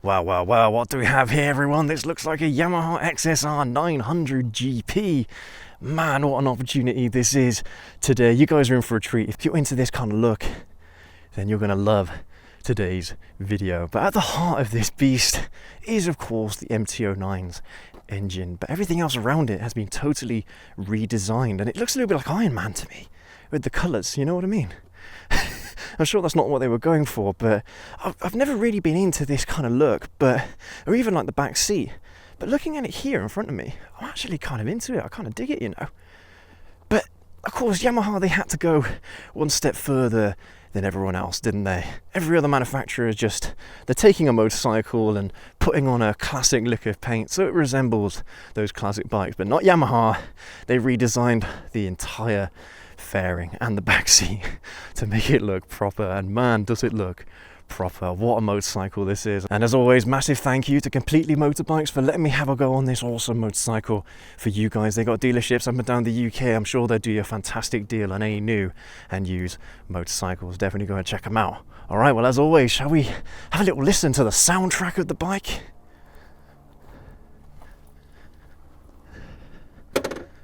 Well, what do we have here, everyone? This looks like a Yamaha XSR900 GP. Man, what an opportunity this is today. You guys are in for a treat. If you're into this kind of look, then you're going to love today's video. But at the heart of this beast is, of course, the MT-09's engine. But everything else around it has been totally redesigned. And it looks a little bit like Iron Man to me, with the colours, you know what I mean? I'm sure that's not what they were going for, but I've never really been into this kind of look, or even like the back seat. But looking at it here in front of me, I'm actually kind of into it. I kind of dig it, you know. But of course, Yamaha, they had to go one step further than everyone else, didn't they? Every other manufacturer is they're taking a motorcycle and putting on a classic lick of paint so it resembles those classic bikes, but not Yamaha. They redesigned the entire fairing and the back seat to make it look proper, and man, does it look proper. What a motorcycle this is. And as always, massive thank you to Completely Motorbikes for letting me have a go on this awesome motorcycle for you guys. They got dealerships up and down the UK. I'm sure they'll do you a fantastic deal on any new and used motorcycles. Definitely go and check them out. All right, well, as always, shall we have a little listen to the soundtrack of the bike?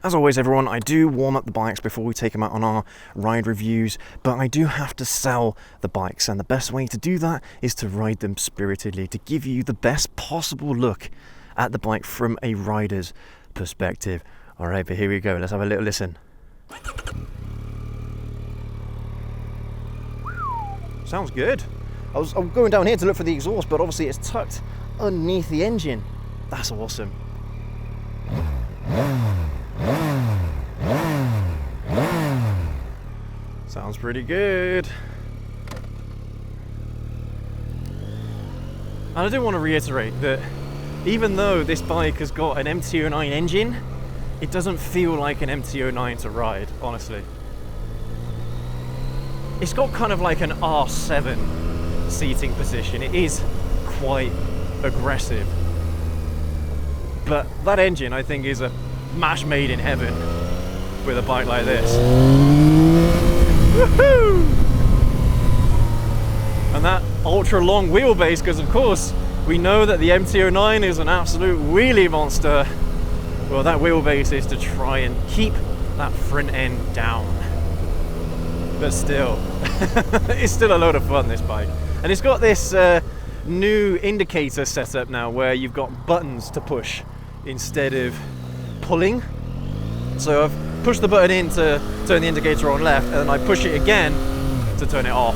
As always, everyone, I do warm up the bikes before we take them out on our ride reviews, but I do have to sell the bikes, and the best way to do that is to ride them spiritedly, to give you the best possible look at the bike from a rider's perspective. All right, but here we go. Let's have a little listen. Sounds good. I'm going down here to look for the exhaust, but obviously it's tucked underneath the engine. That's awesome. Sounds pretty good. And I do want to reiterate that even though this bike has got an MT-09 engine, it doesn't feel like an MT-09 to ride, honestly. It's got kind of like an R7 seating position. It is quite aggressive. But that engine, I think, is a match made in heaven with a bike like this. Woohoo! And that ultra long wheelbase, because of course we know that the MT-09 is an absolute wheelie monster. Well, that wheelbase is to try and keep that front end down. But still, it's still a load of fun, this bike. And it's got this new indicator setup now where you've got buttons to push instead of pulling. So I've pushed the button in to turn the indicator on left, and then I push it again to turn it off.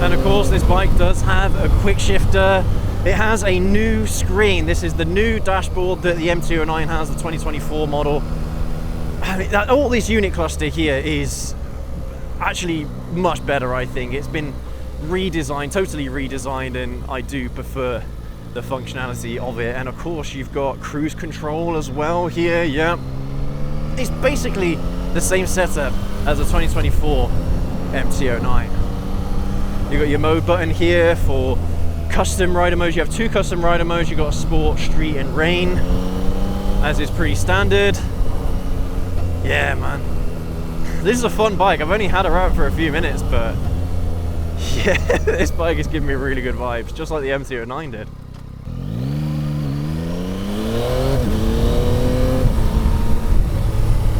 And of course, this bike does have a quick shifter. It has a new screen. This is the new dashboard that the MT-09 has, the 2024 model. I mean, all this unit cluster here is actually much better, I think. It's been redesigned, totally redesigned, and I do prefer the functionality of it. And of course, you've got cruise control as well here. Yeah, it's basically the same setup as the 2024 MT-09. You've got your mode button here for custom rider modes. You have two custom rider modes. You've got sport, street, and rain, as is pretty standard. Yeah, man, this is a fun bike. I've only had her out for a few minutes, but yeah, this bike is giving me really good vibes, just like the MT-09 did.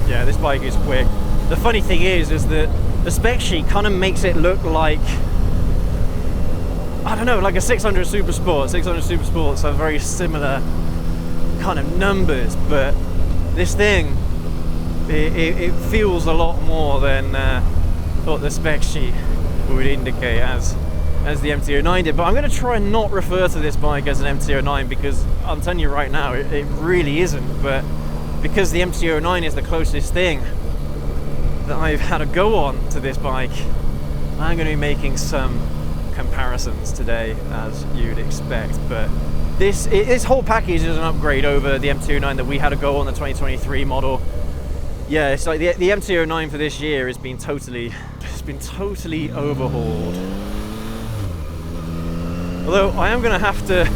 Yeah, this bike is quick. The funny thing is that the spec sheet kind of makes it look like, I don't know, like a 600 Super Sport. 600 Super Sports have very similar kind of numbers, but this thing, it feels a lot more than what the spec sheet would indicate as the MT-09 did. But I'm going to try and not refer to this bike as an MT-09, because I'm telling you right now, it really isn't. But because the MT-09 is the closest thing that I've had a go on to this bike, I'm going to be making some comparisons today, as you'd expect. But this whole package is an upgrade over the MT-09 that we had a go on, the 2023 model. Yeah, it's like the MT-09 for this year has been totally overhauled. Although I am going to have to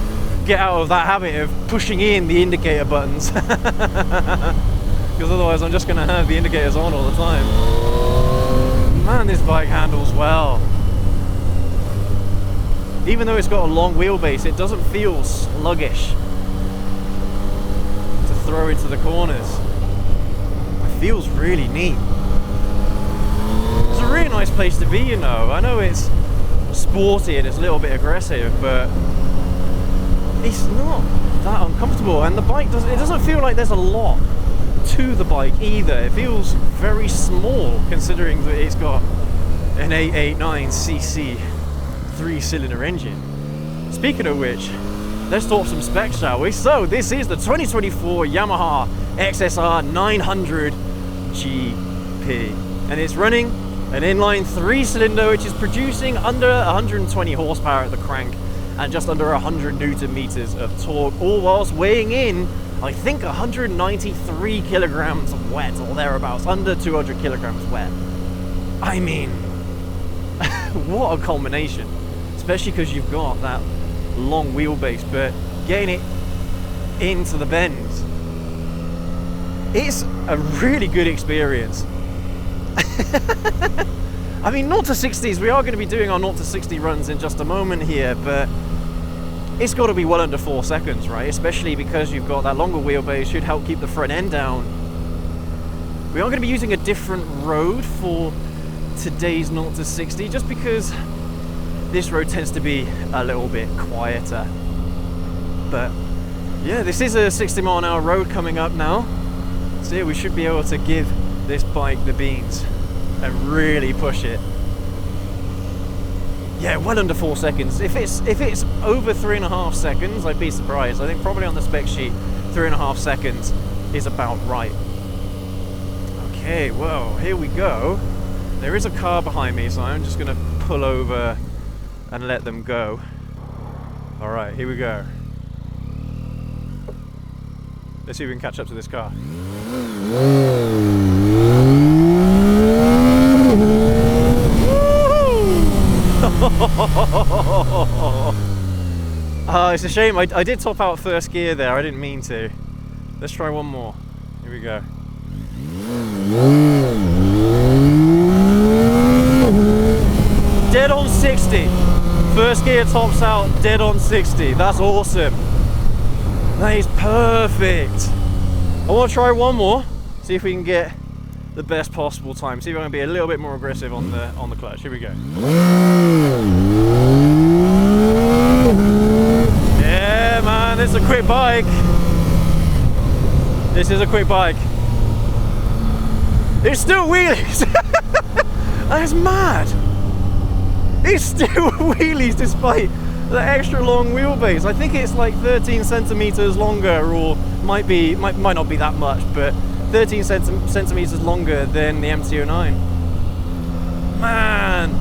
get out of that habit of pushing in the indicator buttons, because otherwise I'm just going to have the indicators on all the time. Man, this bike handles well. even though it's got a long wheelbase, it doesn't feel sluggish to throw into the corners. It feels really neat. It's a really nice place to be, you know. I know it's sporty and it's a little bit aggressive, but it's not that uncomfortable, and the bike doesn't feel like there's a lot to the bike either. It feels very small considering that it's got an 889cc 3-cylinder engine. Speaking of which, let's talk some specs, shall we? So this is the 2024 Yamaha XSR900 GP, and it's running an inline 3-cylinder which is producing under 120 horsepower at the crank and just under 100 Newton meters of torque, all whilst weighing in, I think, 193 kilograms of wet or thereabouts, under 200 kilograms wet. I mean, what a culmination, especially because you've got that long wheelbase, but getting it into the bends, it's a really good experience. I mean, 0 to 60s, we are going to be doing our 0 to 60 runs in just a moment here, but it's got to be well under 4 seconds, right? Especially because you've got that longer wheelbase, should help keep the front end down. We are going to be using a different road for today's 0 to 60, just because this road tends to be a little bit quieter. But yeah, this is a 60 mile an hour road coming up now, so yeah, we should be able to give this bike the beans and really push it. Yeah, well under 4 seconds. If it's over 3.5 seconds, I'd be surprised. I think probably on the spec sheet, 3.5 seconds is about right. Okay, well, here we go. There is a car behind me, so I'm just going to pull over and let them go. All right, here we go. Let's see if we can catch up to this car. It's a shame. I did top out first gear there. I didn't mean to. Let's try one more. Here we go. Dead on 60. First gear tops out, dead on 60. That's awesome. That is perfect. I want to try one more. See if we can get the best possible time. See if I'm going to be a little bit more aggressive on the clutch. Here we go. Yeah, man, this is a quick bike. This is a quick bike. It's still wheelies. That's mad. It's still wheelies despite the extra long wheelbase. I think it's like 13 centimeters longer, or might not be that much, but 13 centimeters longer than the MT-09. Man.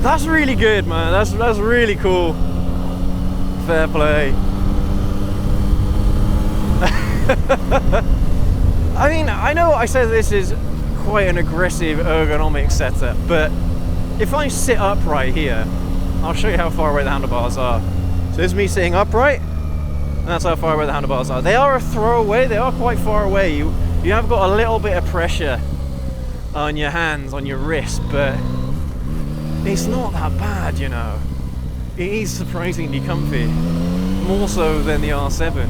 That's really good, man. That's really cool. Fair play. I mean, I know I said this is quite an aggressive ergonomic setup, but if I sit upright here, I'll show you how far away the handlebars are. So this is me sitting upright, and that's how far away the handlebars are. They are a throwaway, they are quite far away. You have got a little bit of pressure on your hands, on your wrist, but it's not that bad, you know. It is surprisingly comfy, more so than the R7.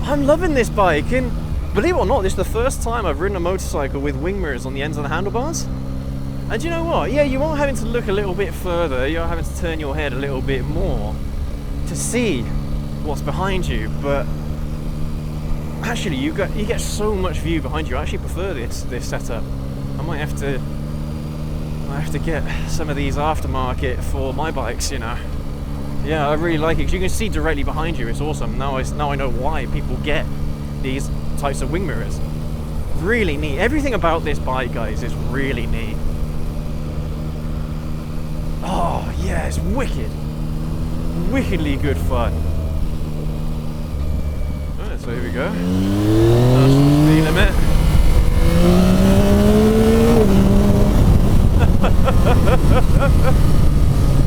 I'm loving this bike, and believe it or not, this is the first time I've ridden a motorcycle with wing mirrors on the ends of the handlebars. And you know what? Yeah, you are having to look a little bit further, you're having to turn your head a little bit more to see what's behind you, but actually you get so much view behind you. I actually prefer this setup. I might have to get some of these aftermarket for my bikes, you know. Yeah, I really like it because you can see directly behind you. It's awesome. Now I know why people get these types of wing mirrors. Really neat. Everything about this bike, guys, is really neat. Oh yeah, it's wicked. Wickedly good fun. Alright, so here we go. That's the speed limit.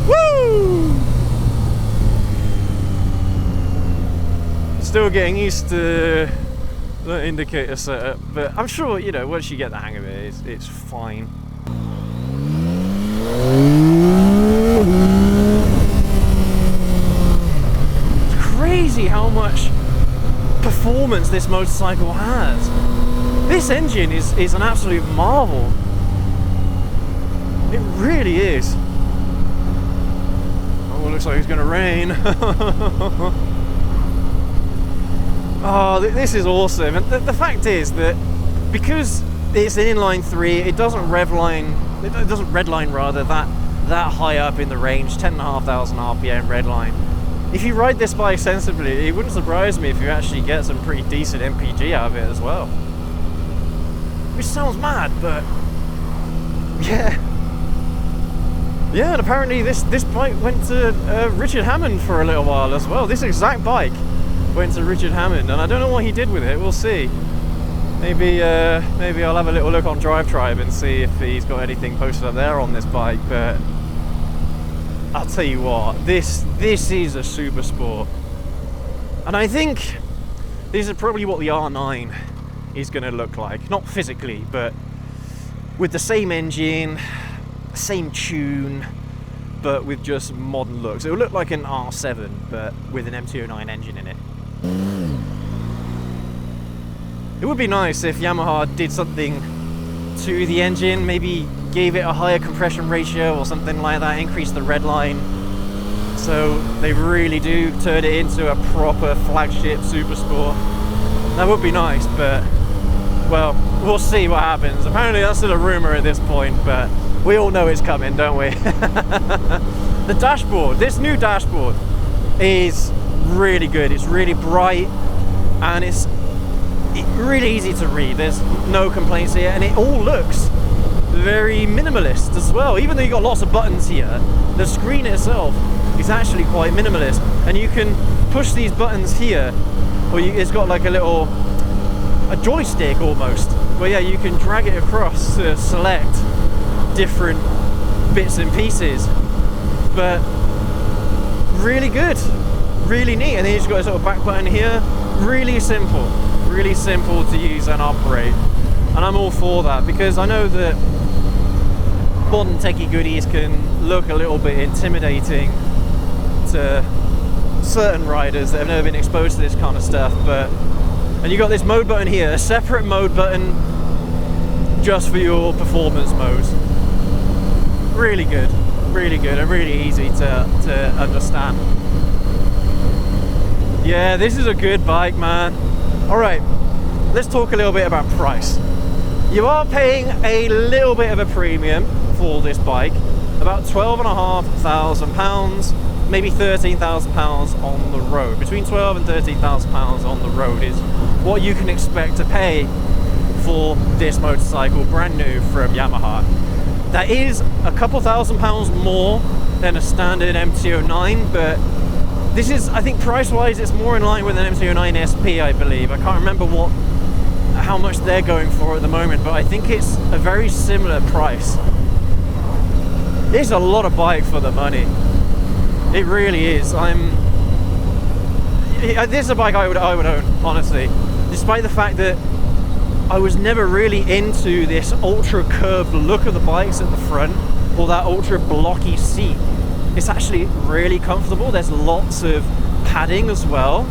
Woo! Still getting used to the indicator setup, but I'm sure, you know, once you get the hang of it, it's fine. It's crazy how much performance this motorcycle has. This engine is an absolute marvel. It really is. Oh, it looks like it's going to rain. Oh, this is awesome. And the fact is that because it's an inline 3, it doesn't redline rather that high up in the range, 10,500 RPM redline. If you ride this bike sensibly, it wouldn't surprise me if you actually get some pretty decent MPG out of it as well. Which sounds mad, but yeah. Yeah, and apparently this bike went to Richard Hammond for a little while as well. This exact bike went to Richard Hammond, and I don't know what he did with it. We'll see. Maybe I'll have a little look on Drive Tribe and see if he's got anything posted up there on this bike. But I'll tell you what, this is a super sport, and I think this is probably what the R9 is going to look like. Not physically, but with the same engine, same tune, but with just modern looks. It will look like an R7, but with an MT-09 engine in it. It would be nice if Yamaha did something to the engine, maybe gave it a higher compression ratio or something like that, increase the redline, so they really do turn it into a proper flagship super sport. That would be nice, but well, we'll see what happens. Apparently that's still a rumor at this point, but we all know it's coming, don't we? The dashboard, this new dashboard is really good. It's really bright and it's really easy to read. There's no complaints here, and it all looks very minimalist as well. Even though you've got lots of buttons here, the screen itself is actually quite minimalist, and you can push these buttons here, or it's got like a joystick almost, where yeah, you can drag it across to select different bits and pieces. But really good, really neat. And then you've got a sort of back button here. Really simple to use and operate, and I'm all for that, because I know that modern techie goodies can look a little bit intimidating to certain riders that have never been exposed to this kind of stuff. And you got this mode button here, a separate mode button just for your performance modes. Really good and really easy to understand. Yeah, this is a good bike, man. Alright, let's talk a little bit about price. You are paying a little bit of a premium for this bike, about £12,500, maybe £13,000 on the road. Between £12,000 and £13,000 on the road is what you can expect to pay for this motorcycle, brand new from Yamaha. That is a couple £1,000s more than a standard MT-09, but this is, I think price-wise, it's more in line with an MT-09 SP, I believe. I can't remember how much they're going for at the moment, but I think it's a very similar price. It's a lot of bike for the money. It really is. This is a bike I would own, honestly. Despite the fact that I was never really into this ultra curved look of the bikes at the front, or that ultra blocky seat. It's actually really comfortable. There's lots of padding as well.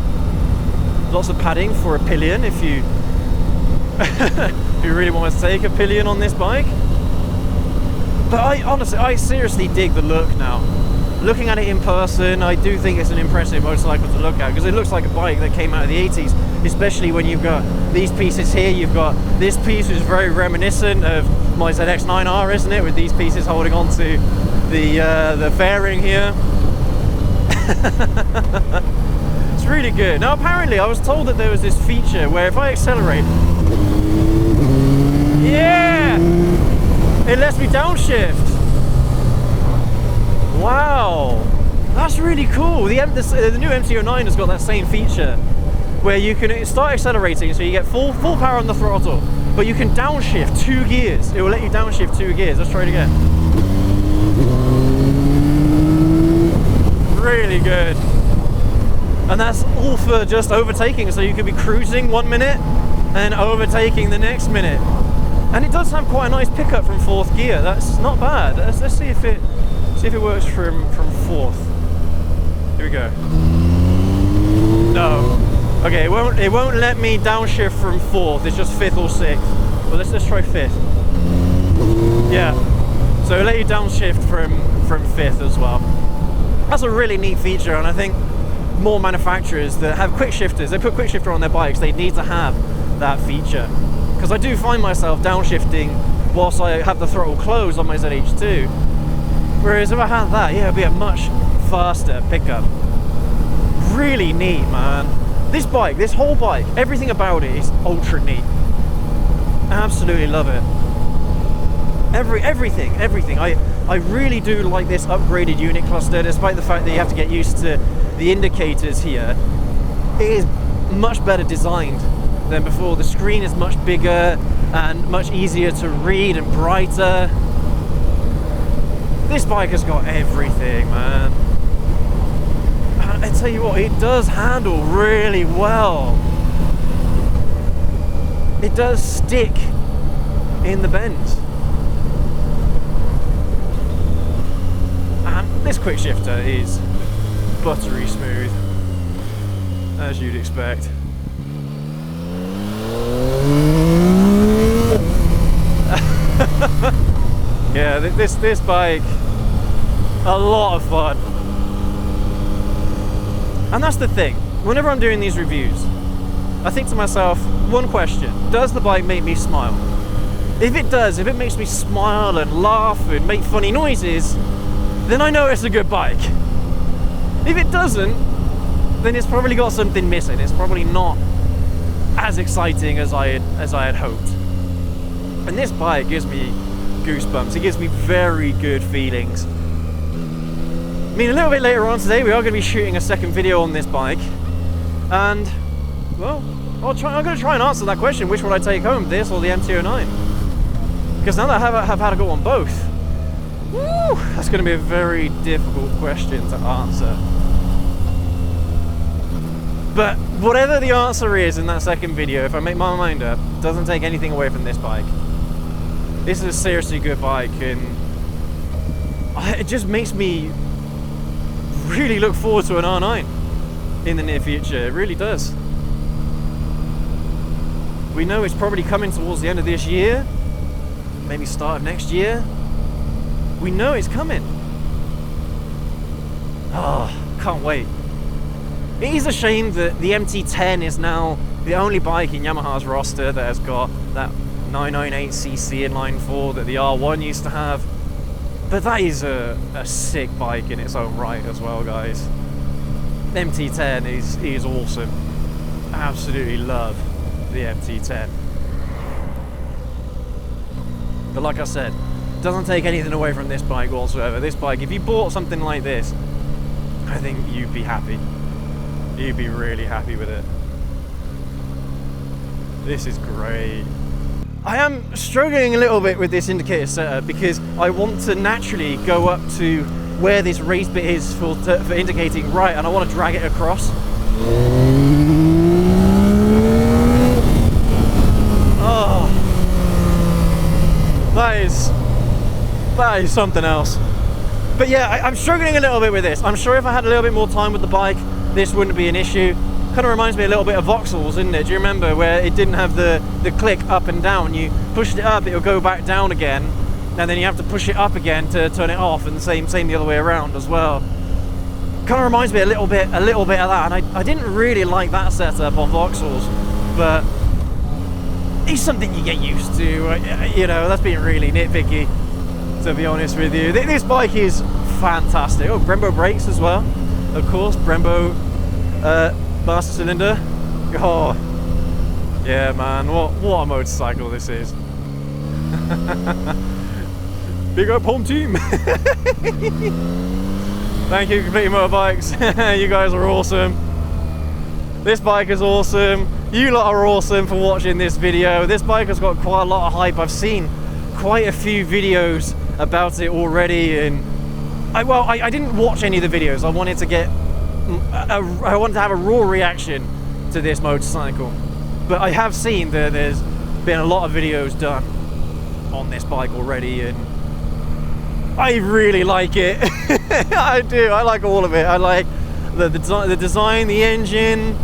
Lots of padding for a pillion if you if you really want to take a pillion on this bike. But I seriously dig the look now. Looking at it in person, I do think it's an impressive motorcycle to look at, because it looks like a bike that came out of the 80s, especially when you've got these pieces here. You've got this piece which is very reminiscent of my ZX9R, isn't it, with these pieces holding on to the fairing here. It's really good. Now apparently I was told that there was this feature where if I accelerate, yeah, it lets me downshift. Wow, that's really cool. The new MT-09 has got that same feature where you can start accelerating, so you get full power on the throttle, but you can downshift 2 gears. It will let you downshift 2 gears. Let's try it again. Really good. And that's all for just overtaking, so you could be cruising 1 minute and overtaking the next minute. And it does have quite a nice pickup from 4th gear. That's not bad. Let's see if it works from 4th. Here we go. No. Okay, it won't let me downshift from 4th. It's just 5th or 6th. But let's try 5th. Yeah. So it'll let you downshift from 5th as well. That's a really neat feature, and I think more manufacturers that have quick shifters, they put quick shifter on their bikes, they need to have that feature. Because I do find myself downshifting whilst I have the throttle closed on my ZH2. Whereas if I had that, yeah, it'd be a much faster pickup. Really neat, man. This bike, this whole bike, everything about it is ultra neat. Absolutely love it. Everything. I really do like this upgraded unit cluster, despite the fact that you have to get used to the indicators here. It is much better designed than before. The screen is much bigger and much easier to read and brighter. This bike has got everything, man. And I tell you what, it does handle really well. It does stick in the bends. And this quick shifter is buttery smooth, as you'd expect. Yeah, this bike, a lot of fun. And that's the thing, whenever I'm doing these reviews, I think to myself, one question: does the bike make me smile? If it does, if it makes me smile and laugh and make funny noises, then I know it's a good bike. If it doesn't, then it's probably got something missing. It's probably not as exciting as I had hoped. And this bike gives me goosebumps. It gives me very good feelings. I mean, a little bit later on today, we are going to be shooting a second video on this bike, and well, I'm going to try and answer that question: which would I take home, this or the MT-09? Because now that I have had a go on both, woo, that's going to be a very difficult question to answer. But whatever the answer is in that second video, if I make my mind up, it doesn't take anything away from this bike. This is a seriously good bike, and it just makes me really look forward to an R9 in the near future. It really does. We know it's probably coming towards the end of this year, maybe start of next year. We know it's coming. Oh, can't wait. It is a shame that the MT-10 is now the only bike in Yamaha's roster that has got that 998cc inline 4 that the R1 used to have. But that is a sick bike in its own right as well, guys. The MT-10 is awesome. I absolutely love the MT-10. But like I said, it doesn't take anything away from this bike whatsoever. This bike, if you bought something like this, I think you'd be happy. You'd be really happy with it. This is great. I am struggling a little bit with this indicator setup because I want to naturally go up to where this raised bit is for indicating right, and I want to drag it across. Oh, that is something else. But yeah, I'm struggling a little bit with this. I'm sure if I had a little bit more time with the bike, this wouldn't be an issue. Kind of reminds me a little bit of Vauxhalls, isn't it? Do you remember where it didn't have the click up and down? You pushed it up, it'll go back down again, and then you have to push it up again to turn it off, and same the other way around as well. Kind of reminds me a little bit of that, and I didn't really like that setup on Vauxhalls, but it's something you get used to. You know, that's being really nitpicky, to be honest with you. This bike is fantastic. Oh, Brembo brakes as well, of course. Brembo master cylinder. Oh yeah, man, what a motorcycle this is. Big up home team. Thank you, Complete Motorbikes. You guys are awesome. This bike is awesome. You lot are awesome for watching this video. This bike has got quite a lot of hype. I've seen quite a few videos about it already, and I didn't watch any of the videos. I wanted to have a raw reaction to this motorcycle. But I have seen that there's been a lot of videos done on this bike already, and I really like it. I do. I like all of it. I like the design, the engine,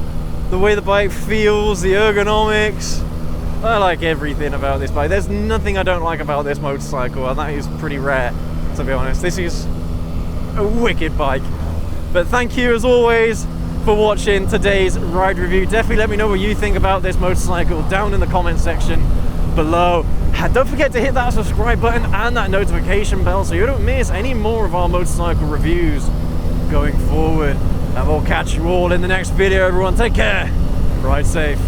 the way the bike feels, the ergonomics. I like everything about this bike. There's nothing I don't like about this motorcycle, and that is pretty rare, to be honest. This is a wicked bike. But thank you as always for watching today's ride review. Definitely let me know what you think about this motorcycle down in the comment section below. And don't forget to hit that subscribe button and that notification bell so you don't miss any more of our motorcycle reviews going forward. And we'll catch you all in the next video, everyone. Take care. Ride safe.